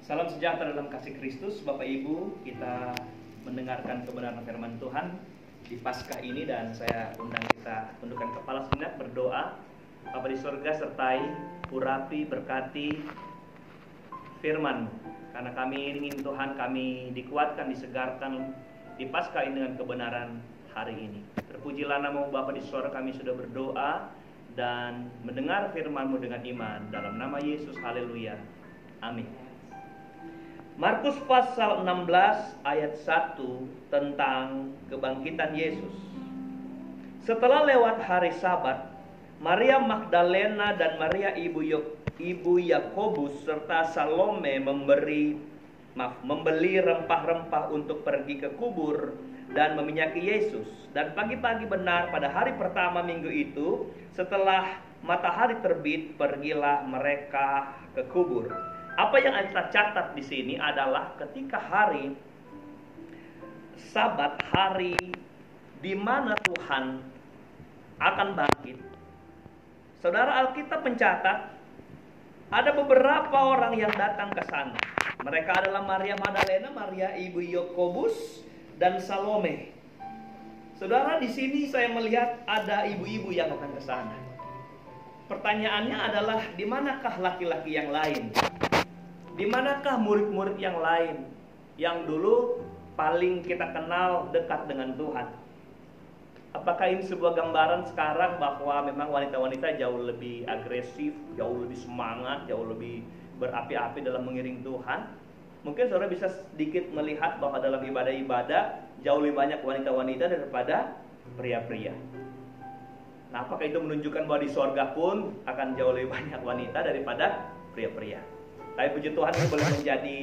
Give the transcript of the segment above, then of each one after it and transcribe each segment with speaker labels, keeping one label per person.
Speaker 1: Salam sejahtera dalam kasih Kristus. Bapak Ibu, kita mendengarkan kebenaran firman Tuhan di Paskah ini, dan saya undang kita tundukkan kepala sejenak, berdoa. Bapa di surga, sertai, urapi, berkati firman, karena kami ingin Tuhan, kami dikuatkan, disegarkan di Paskah ini dengan kebenaran hari ini. Terpujilah nama Bapa di surga. Kami sudah berdoa dan mendengar firman-Mu dengan iman, dalam nama Yesus, haleluya, amin. Markus pasal 16 ayat 1 tentang kebangkitan Yesus. Setelah lewat hari Sabat, Maria Magdalena dan Maria ibu Yakobus serta Salome membeli rempah-rempah untuk pergi ke kubur dan meminyaki Yesus. Dan pagi-pagi benar pada hari pertama minggu itu, setelah matahari terbit, pergilah mereka ke kubur. Apa yang kita catat di sini adalah ketika hari Sabat, hari di mana Tuhan akan bangkit. Saudara, Alkitab mencatat ada beberapa orang yang datang ke sana. Mereka adalah Maria Magdalena, Maria ibu Yakobus, dan Salome. Saudara, di sini saya melihat ada ibu-ibu yang datang ke sana. Pertanyaannya adalah, di manakah laki-laki yang lain? Di manakah murid-murid yang lain yang dulu paling kita kenal dekat dengan Tuhan? Apakah ini sebuah gambaran sekarang bahwa memang wanita-wanita jauh lebih agresif, jauh lebih semangat, jauh lebih berapi-api dalam mengiring Tuhan? Mungkin saudara bisa sedikit melihat bahwa dalam ibadah-ibadah jauh lebih banyak wanita-wanita daripada pria-pria. Nah, apakah itu menunjukkan bahwa di sorga pun akan jauh lebih banyak wanita daripada pria-pria? Tapi puji Tuhan, ini boleh menjadi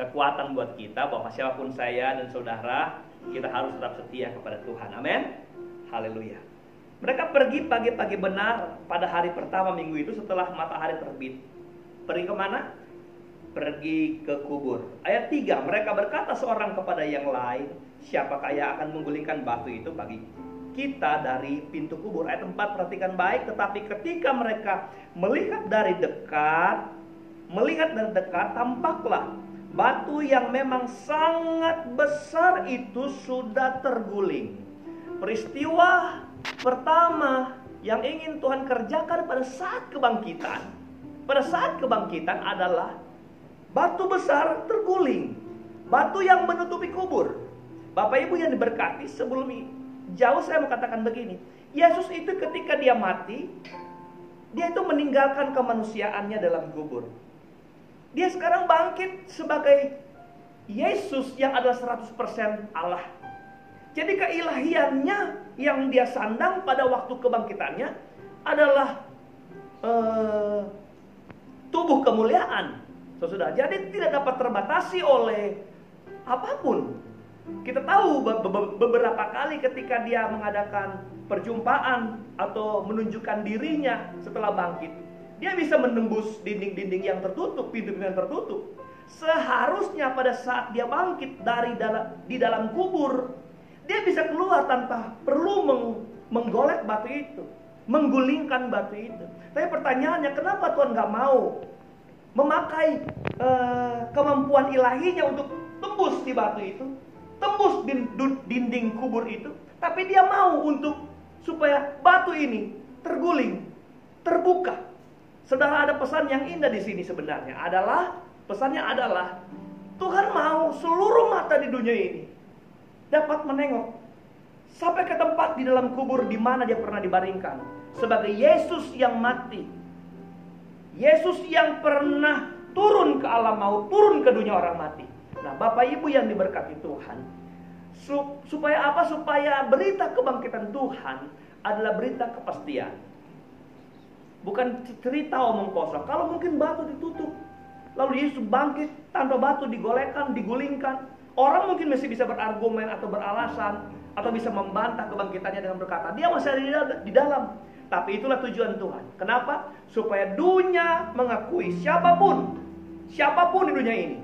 Speaker 1: kekuatan buat kita bahwa siapapun saya dan saudara, kita harus tetap setia kepada Tuhan. Amin. Haleluya. Mereka pergi pagi-pagi benar pada hari pertama minggu itu setelah matahari terbit. Pergi kemana? Pergi ke kubur. Ayat 3, mereka berkata seorang kepada yang lain, siapakah yang akan menggulingkan batu itu bagi kita dari pintu kubur? Ayat 4, perhatikan baik. Tetapi ketika mereka melihat dari dekat, tampaklah batu yang memang sangat besar itu sudah terguling. Peristiwa pertama yang ingin Tuhan kerjakan pada saat kebangkitan adalah batu besar terguling. Batu yang menutupi kubur. Bapak Ibu yang diberkati, sebelum jauh saya mau katakan begini. Yesus itu ketika dia mati, dia itu meninggalkan kemanusiaannya dalam kubur. Dia sekarang bangkit sebagai Yesus yang adalah 100% Allah. Jadi keilahiannya yang dia sandang pada waktu kebangkitannya adalah tubuh kemuliaan. Saudara, jadi tidak dapat terbatasi oleh apapun. Kita tahu beberapa kali ketika dia mengadakan perjumpaan atau menunjukkan dirinya setelah bangkit, dia bisa menembus dinding-dinding yang tertutup, pintu yang tertutup. Seharusnya pada saat dia bangkit di dalam kubur, dia bisa keluar tanpa perlu menggolek batu itu, menggulingkan batu itu. Tapi pertanyaannya, kenapa Tuhan gak mau memakai kemampuan ilahinya untuk tembus di batu itu, tembus dinding kubur itu, tapi dia mau supaya batu ini terguling, terbuka. Saudara, ada pesan yang indah di sini sebenarnya. Pesannya adalah Tuhan mau seluruh mata di dunia ini dapat menengok sampai ke tempat di dalam kubur di mana dia pernah dibaringkan sebagai Yesus yang mati. Yesus yang pernah turun ke alam maut, turun ke dunia orang mati. Nah, Bapak Ibu yang diberkati Tuhan, supaya apa? Supaya berita kebangkitan Tuhan adalah berita kepastian. Bukan cerita omong kosong. Kalau mungkin batu ditutup, lalu Yesus bangkit tanpa batu digolekkan, digulingkan, orang mungkin masih bisa berargumen atau beralasan, atau bisa membantah kebangkitannya dengan berkata, dia masih ada di dalam. Tapi itulah tujuan Tuhan. Kenapa? Supaya dunia mengakui siapapun di dunia ini,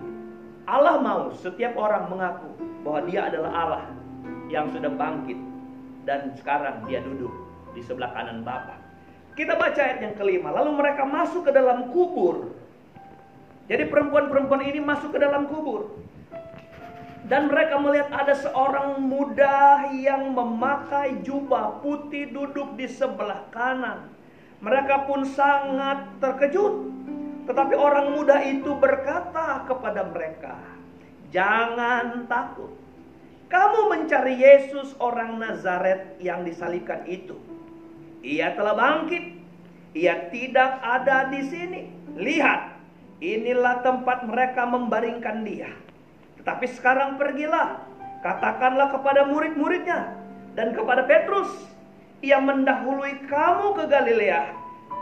Speaker 1: Allah mau setiap orang mengaku bahwa dia adalah Allah yang sudah bangkit dan sekarang dia duduk di sebelah kanan Bapa. Kita baca ayat yang kelima. Lalu mereka masuk ke dalam kubur. Jadi perempuan-perempuan ini masuk ke dalam kubur. Dan mereka melihat ada seorang muda yang memakai jubah putih duduk di sebelah kanan. Mereka pun sangat terkejut. Tetapi orang muda itu berkata kepada mereka, "Jangan takut. Kamu mencari Yesus orang Nazaret yang disalibkan itu. Ia telah bangkit. Ia tidak ada di sini. Lihat, inilah tempat mereka membaringkan dia. Tetapi sekarang pergilah, katakanlah kepada murid-muridnya dan kepada Petrus, ia mendahului kamu ke Galilea.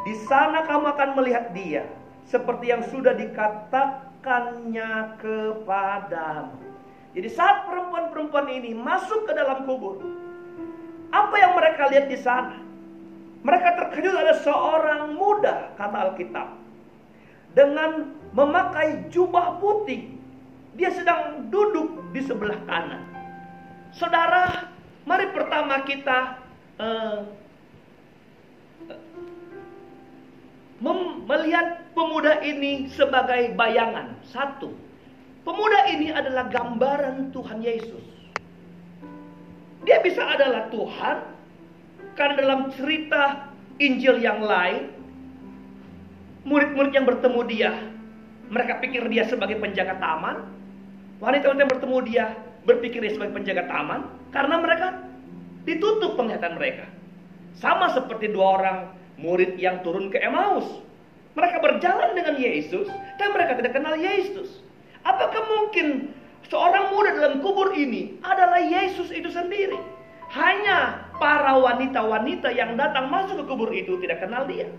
Speaker 1: Di sana kamu akan melihat dia, seperti yang sudah dikatakannya kepadamu." Jadi saat perempuan-perempuan ini masuk ke dalam kubur, apa yang mereka lihat di sana? Mereka terkejut, ada seorang muda, kata Alkitab, dengan memakai jubah putih. Dia sedang duduk di sebelah kanan. Saudara, mari pertama kita melihat pemuda ini sebagai bayangan. Satu, pemuda ini adalah gambaran Tuhan Yesus. Dia bisa adalah Tuhan, karena dalam cerita Injil yang lain, murid-murid yang bertemu dia, mereka pikir dia sebagai penjaga taman. Wanita-wanita yang bertemu dia berpikir dia sebagai penjaga taman, karena mereka ditutup penglihatan mereka. Sama seperti dua orang murid yang turun ke Emmaus. Mereka berjalan dengan Yesus, tapi mereka tidak kenal Yesus. Apakah mungkin seorang muda dalam kubur ini adalah Yesus itu sendiri? Hanya para wanita-wanita yang datang masuk ke kubur itu tidak kenal dia.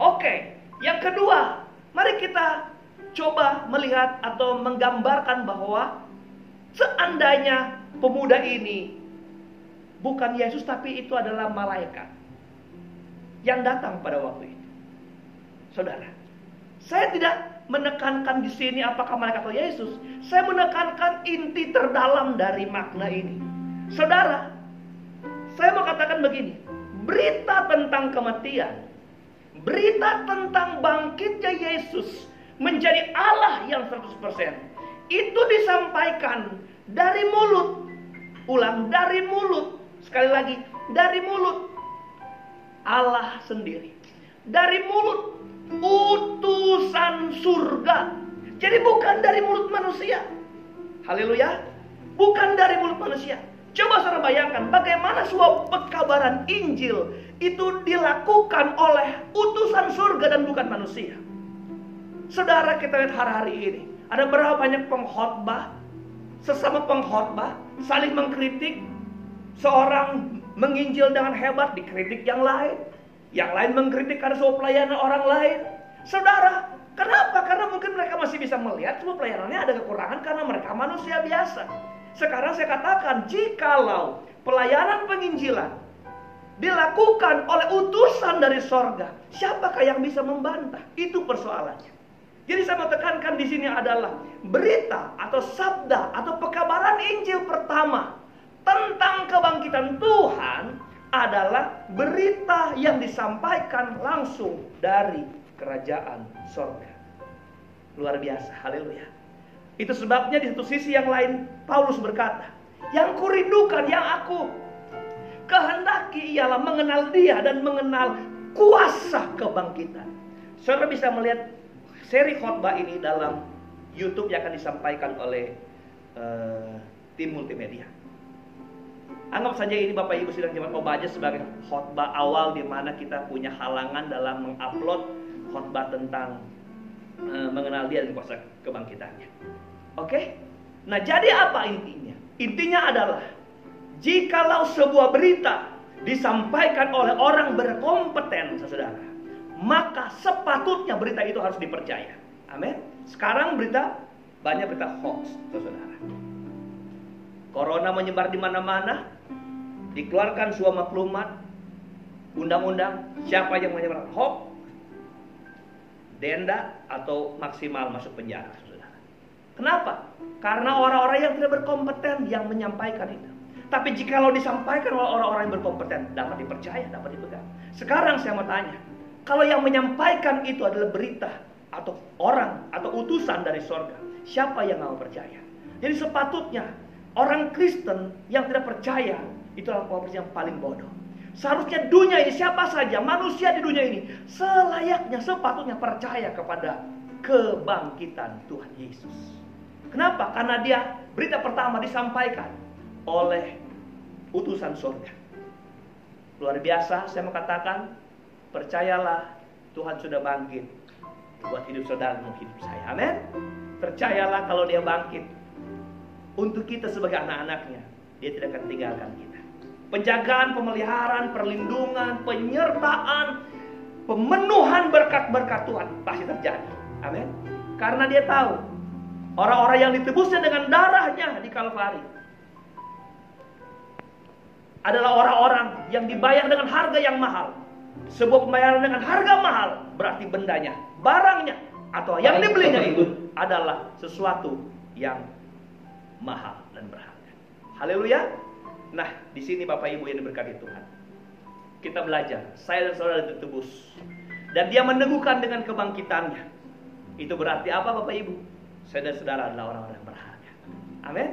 Speaker 1: Oke, yang kedua, mari kita coba melihat atau menggambarkan bahwa seandainya pemuda ini bukan Yesus, tapi itu adalah malaikat yang datang pada waktu itu. Saudara, saya tidak menekankan di sini apakah malaikat atau Yesus. Saya menekankan inti terdalam dari makna ini. Saudara, saya mau katakan begini, berita tentang kematian, berita tentang bangkitnya Yesus menjadi Allah yang 100%, itu disampaikan dari mulut. Ulang, dari mulut. Sekali lagi, dari mulut Allah sendiri. Dari mulut utusan surga. Jadi bukan dari mulut manusia. Haleluya. Bukan dari mulut manusia. Coba saudara bayangkan bagaimana sebuah pekabaran Injil itu dilakukan oleh utusan surga dan bukan manusia. Saudara, kita lihat hari-hari ini, ada berapa banyak pengkhotbah, sesama pengkhotbah saling mengkritik. Seorang menginjil dengan hebat, dikritik yang lain mengkritik karena sebuah pelayanan orang lain. Saudara, kenapa? Karena mungkin mereka masih bisa melihat sebuah pelayanannya ada kekurangan karena mereka manusia biasa. Sekarang saya katakan, jikalau pelayanan penginjilan dilakukan oleh utusan dari sorga, siapakah yang bisa membantah? Itu persoalannya. Jadi saya mau tekankan di sini adalah berita atau sabda atau pekabaran Injil pertama tentang kebangkitan Tuhan adalah berita yang disampaikan langsung dari kerajaan sorga. Luar biasa, haleluya. Itu sebabnya di satu sisi yang lain Paulus berkata, yang kurindukan, yang aku kehendaki ialah mengenal dia dan mengenal kuasa kebangkitan. Saudara bisa melihat seri khotbah ini dalam YouTube yang akan disampaikan oleh tim multimedia. Anggap saja ini Bapak Ibu sidang jemaat Obaja sebagai khotbah awal di mana kita punya halangan dalam mengupload khotbah tentang mengenal dia dan kuasa kebangkitannya. Oke? Nah, jadi apa intinya? Intinya adalah jikalau sebuah berita disampaikan oleh orang berkompeten, saudara, maka sepatutnya berita itu harus dipercaya. Amin. Sekarang banyak berita hoax, saudara. Corona menyebar di mana-mana, dikeluarkan sebuah maklumat, undang-undang, siapa yang menyebar hoax, denda atau maksimal masuk penjara, saudara. Kenapa? Karena orang-orang yang tidak berkompeten yang menyampaikan itu. Tapi jikalau disampaikan oleh orang-orang yang berkompeten, dapat dipercaya, dapat dipegang. Sekarang saya mau tanya, kalau yang menyampaikan itu adalah berita atau orang atau utusan dari sorga, siapa yang mau percaya? Jadi sepatutnya orang Kristen yang tidak percaya itu adalah orang yang paling bodoh. Seharusnya dunia ini, siapa saja manusia di dunia ini selayaknya, sepatutnya percaya kepada kebangkitan Tuhan Yesus. Kenapa? Karena dia berita pertama disampaikan oleh utusan surga. Luar biasa, saya mau katakan, percayalah Tuhan sudah bangkit buat hidup saudara dan hidup saya. Amin. Percayalah kalau dia bangkit untuk kita sebagai anak-anaknya, dia tidak akan tinggalkan kita. Penjagaan, pemeliharaan, perlindungan, penyertaan, pemenuhan berkat-berkat Tuhan pasti terjadi. Amin. Karena dia tahu orang-orang yang ditebusnya dengan darahnya di Kalvari adalah orang-orang yang dibayar dengan harga yang mahal. Sebuah pembayaran dengan harga mahal berarti bendanya, barangnya, atau yang dibelinya itu adalah sesuatu yang mahal dan berharga. Haleluya. Nah, di sini Bapak Ibu yang diberkati Tuhan, kita belajar, saya dan saudara ditebus, dan dia meneguhkan dengan kebangkitannya. Itu berarti apa Bapak Ibu? Saya dan saudara adalah orang-orang yang berharga. Amin.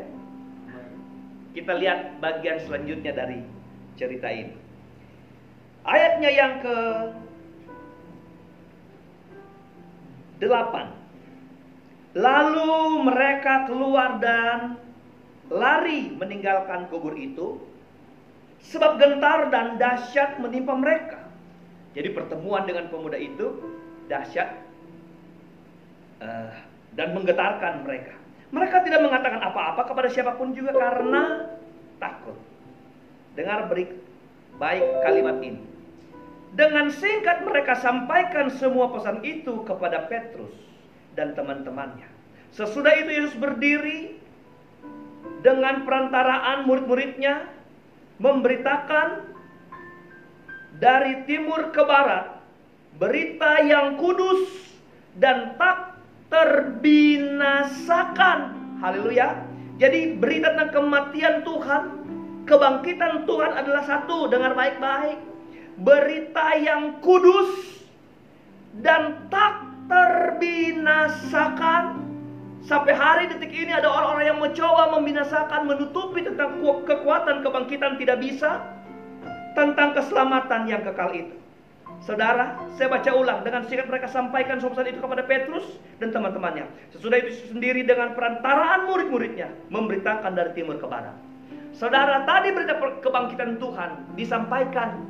Speaker 1: Kita lihat bagian selanjutnya dari cerita ini. Ayatnya yang ke-8. Lalu mereka keluar dan lari meninggalkan kubur itu, sebab gentar dan dahsyat menimpa mereka. Jadi pertemuan dengan pemuda itu dahsyat dan menggetarkan mereka. Mereka tidak mengatakan apa-apa kepada siapapun juga karena takut. Dengar baik kalimat ini. Dengan singkat mereka sampaikan semua pesan itu kepada Petrus dan teman-temannya. Sesudah itu Yesus berdiri dengan perantaraan murid-muridnya, memberitakan dari timur ke barat berita yang kudus dan tak terbinasakan. Haleluya. Jadi berita tentang kematian Tuhan, kebangkitan Tuhan adalah satu. Dengar baik-baik. Berita yang kudus dan tak terbinasakan. Sampai hari detik ini ada orang-orang yang mencoba membinasakan, menutupi tentang kekuatan kebangkitan, tidak bisa. Tentang keselamatan yang kekal itu. Saudara, saya baca ulang. Dengan singkat mereka sampaikan pesan itu kepada Petrus dan teman-temannya. Sesudah itu sendiri dengan perantaraan murid-muridnya memberitakan dari timur ke barat. Saudara, tadi berita kebangkitan Tuhan disampaikan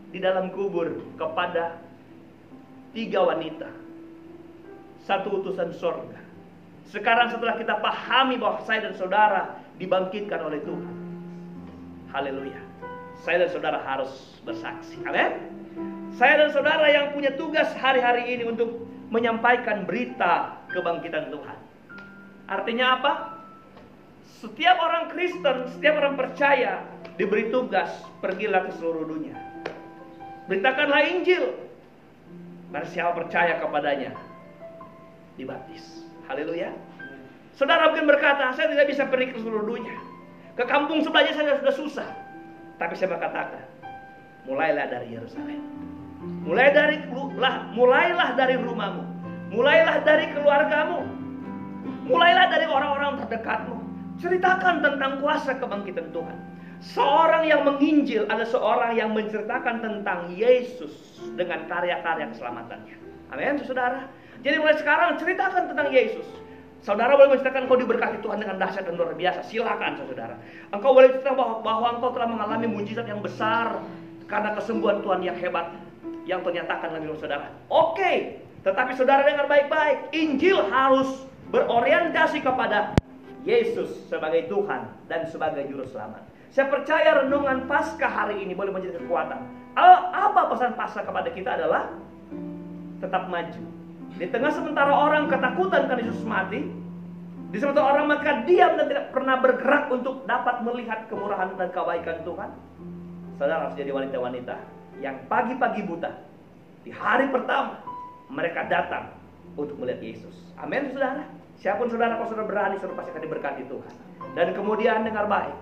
Speaker 1: di dalam kubur kepada 3 wanita, 1 utusan sorga. Sekarang setelah kita pahami bahwa saya dan saudara dibangkitkan oleh Tuhan, haleluya, saya dan saudara harus bersaksi. Amin. Saya dan saudara yang punya tugas hari-hari ini untuk menyampaikan berita kebangkitan Tuhan. Artinya apa? Setiap orang Kristen, setiap orang percaya diberi tugas, pergilah ke seluruh dunia, beritakanlah Injil. Barang siapa percaya kepadanya dibaptis. Haleluya. Saudara mungkin berkata, saya tidak bisa pergi ke seluruh dunia, ke kampung sebelahnya saya sudah susah. Tapi saya berkatakan, mulailah dari Yerusalem. Mulailah dari rumahmu. Mulailah dari keluargamu. Mulailah dari orang-orang terdekatmu. Ceritakan tentang kuasa kebangkitan Tuhan. Seorang yang menginjil adalah seorang yang menceritakan tentang Yesus dengan karya-karya keselamatannya. Amin, saudara. Jadi mulai sekarang ceritakan tentang Yesus. Saudara boleh menceritakan engkau diberkati Tuhan dengan dahsyat dan luar biasa. Silakan saudara. Engkau boleh ceritakan bahwa engkau telah mengalami mujizat yang besar karena kesembuhan Tuhan yang hebat yang ternyatakan dalam hidup saudara. Oke, tetapi saudara dengar baik-baik. Injil harus berorientasi kepada Yesus sebagai Tuhan dan sebagai juru selamat. Saya percaya renungan Paskah hari ini boleh menjadi kekuatan. Apa pesan Paskah kepada kita adalah tetap maju. Di tengah sementara orang ketakutan karena Yesus mati, di sementara orang mereka diam dan tidak pernah bergerak untuk dapat melihat kemurahan dan kebaikan Tuhan, saudara harus jadi wanita-wanita yang pagi-pagi buta, di hari pertama mereka datang untuk melihat Yesus. Amin, saudara. Siapapun saudara, kalau saudara berani, saudara pasti akan diberkati Tuhan. Dan kemudian dengar baik,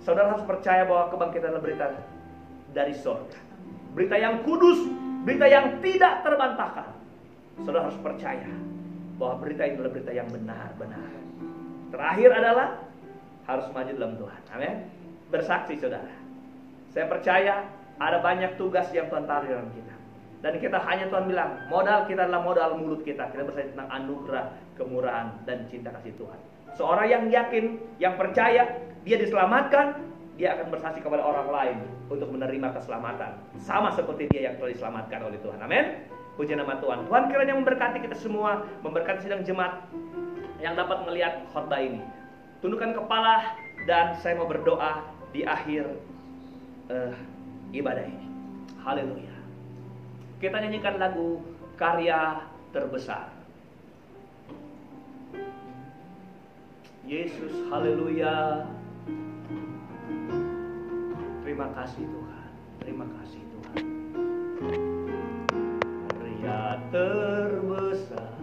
Speaker 1: saudara harus percaya bahwa kebangkitan adalah berita dari surga. Berita yang kudus, berita yang tidak terbantahkan. saudara harus percaya bahwa berita ini adalah berita yang benar-benar. Terakhir adalah harus maju dalam Tuhan. Amin. Bersaksi saudara. Saya percaya ada banyak tugas yang Tuhan taruh dalam kita. Dan kita hanya Tuhan bilang, modal kita adalah modal mulut kita. Kita bersaksi tentang anugerah, kemurahan, dan cinta kasih Tuhan. Seorang yang yakin, yang percaya, dia diselamatkan, dia akan bersaksi kepada orang lain untuk menerima keselamatan. Sama seperti dia yang telah diselamatkan oleh Tuhan. Amin. Puji nama Tuhan. Tuhan kiranya memberkati kita semua, memberkati sidang jemaat yang dapat melihat khotbah ini. Tundukkan kepala dan saya mau berdoa di akhir ibadah ini. Haleluya. Kita nyanyikan lagu Karya Terbesar. Yesus, haleluya. Terima kasih Tuhan. Terima kasih Tuhan. Karya terbesar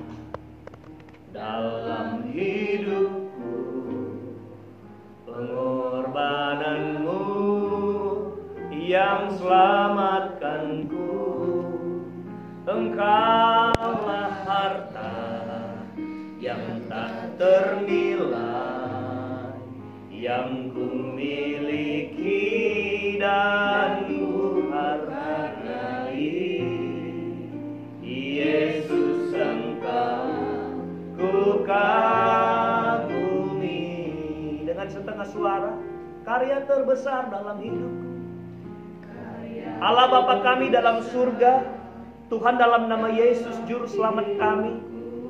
Speaker 1: dalam hidupku, pengorbananmu yang selamatkanku. Engkaulah harta yang tak ternilai, yang ku miliki dan ku hargai. Yesus, Engkau ku kagumi. Dengan setengah suara, karya terbesar dalam hidupku. Allah Bapa kami dalam surga, Tuhan, dalam nama Yesus Juru Selamat kami,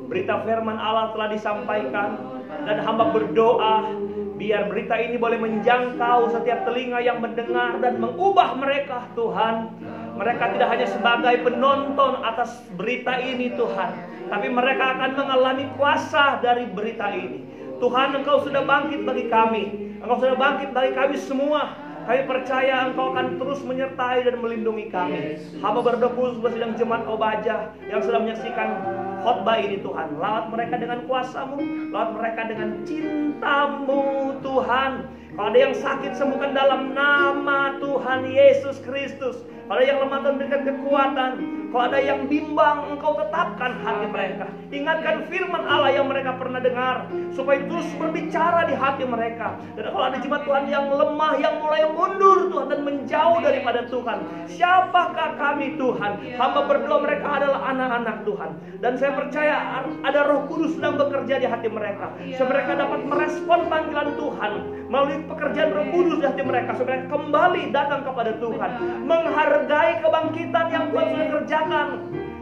Speaker 1: berita firman Allah telah disampaikan, dan hamba berdoa biar berita ini boleh menjangkau setiap telinga yang mendengar dan mengubah mereka, Tuhan. Mereka tidak hanya sebagai penonton atas berita ini, Tuhan, tapi mereka akan mengalami kuasa dari berita ini. Tuhan, Engkau sudah bangkit bagi kami, Engkau sudah bangkit bagi kami semua. Kami percaya Engkau akan terus menyertai dan melindungi kami. Hamba berdoa khusus buat sidang jemaat Obaja yang sedang menyaksikan khotbah ini, Tuhan. Lawat mereka dengan kuasa-Mu, lawat mereka dengan cinta-Mu, Tuhan. Kalau ada yang sakit, sembuhkan dalam nama Tuhan Yesus Kristus. Kalau ada yang lemah, Tuhan berikan kekuatan. Kalau ada yang bimbang, Engkau tetapkan hati mereka. Ingatkan firman Allah yang mereka pernah dengar, supaya terus berbicara di hati mereka. Dan kalau ada jemaat Tuhan yang lemah, yang mulai mundur, Tuhan, dan menjauh daripada Tuhan, siapakah kami, Tuhan? Hamba berdoa mereka adalah anak-anak Tuhan. Dan saya percaya ada Roh Kudus sedang bekerja di hati mereka, supaya mereka dapat merespon panggilan Tuhan melalui pekerjaan Roh Kudus di hati mereka, supaya mereka kembali datang kepada Tuhan, menghargai kebangkitan yang Tuhan sudah kerjakan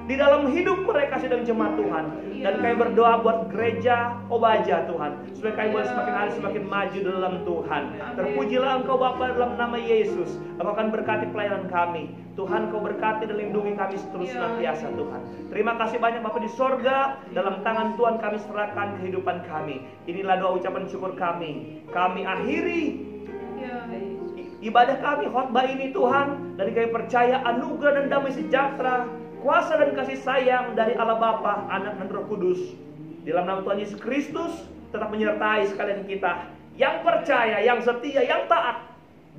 Speaker 1: di dalam hidup mereka sedang jemaat Tuhan. Dan kami berdoa buat gereja Obaja, Tuhan, supaya kami boleh semakin hari semakin maju dalam Tuhan. Terpujilah Engkau Bapa dalam nama Yesus. Engkau akan berkati pelayanan kami, Tuhan. Engkau berkati dan lindungi kami seterus senantiasa, Tuhan. Terima kasih banyak Bapa di sorga. Dalam tangan Tuhan kami serahkan kehidupan kami. Inilah doa ucapan syukur kami. Kami akhiri ibadah kami, khotbah ini, Tuhan. Dan kami percaya anugerah dan damai sejahtera, kuasa dan kasih sayang dari Allah Bapa, Anak dan Roh Kudus, di dalam nama Tuhan Yesus Kristus tetap menyertai sekalian kita yang percaya, yang setia, yang taat,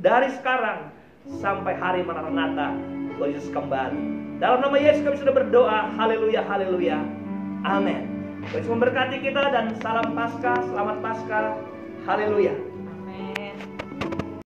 Speaker 1: dari sekarang sampai hari Maranatha Tuhan Yesus kembali. Dalam nama Yesus kami sudah berdoa. Haleluya, haleluya, amin. Tuhan Yesus memberkati kita dan salam Paskah, selamat Paskah, haleluya.